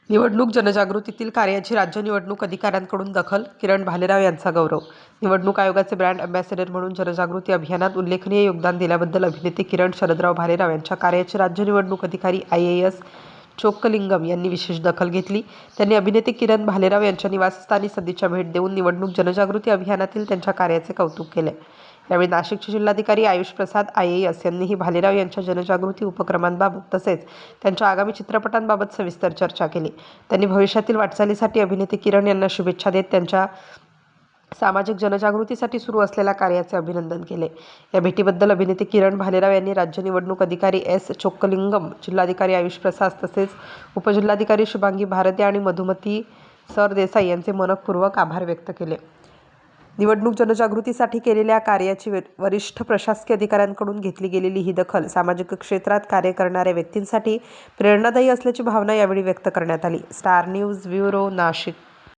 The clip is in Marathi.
निवडणूक जनजागृतीतील कार्याची राज्य निवडणूक अधिकाऱ्यांकडून दखल, किरण भालेराव यांचा गौरव. निवडणूक आयोगाचे ब्रँड अँबॅसेडर म्हणून जनजागृती अभियानात उल्लेखनीय योगदान दिल्याबद्दल अभिनेते किरण शरदराव भालेराव यांच्या कार्याची राज्य निवडणूक अधिकारी IAS चोक्कलिंगम यांनी विशेष दखल घेतली. त्यांनी अभिनेते किरण भालेराव यांच्या निवासस्थानी सदिच्छा भेट देऊन निवडणूक जनजागृती अभियानातील त्यांच्या कार्याचे कौतुक केले. यावेळी नाशिकचे जिल्हाधिकारी आयुष प्रसाद IAS यांनीही भालेराव यांच्या जनजागृती उपक्रमांबाबत तसेच त्यांच्या आगामी चित्रपटांबाबत सविस्तर चर्चा केली. त्यांनी भविष्यातील वाटचालीसाठी अभिनेते किरण यांना शुभेच्छा देत त्यांच्या सामाजिक जनजागृतीसाठी सुरू असलेल्या कार्याचे अभिनंदन केले. या भेटीबद्दल अभिनेते किरण भालेराव यांनी राज्य निवडणूक अधिकारी S चोक्कलिंगम, जिल्हाधिकारी आयुष प्रसाद तसेच उपजिल्हाधिकारी शुभांगी भारती आणि मधुमती सरदेसाई यांचे मनःपूर्वक आभार व्यक्त केले. निवडणूक जनजागृतीसाठी केलेल्या कार्याची वरिष्ठ प्रशासकीय अधिकाऱ्यांकडून घेतली गेलेली ही दखल सामाजिक क्षेत्रात कार्य करणाऱ्या व्यक्तींसाठी प्रेरणादायी असल्याची भावना यावेळी व्यक्त करण्यात आली. Star news bureau, Nashik.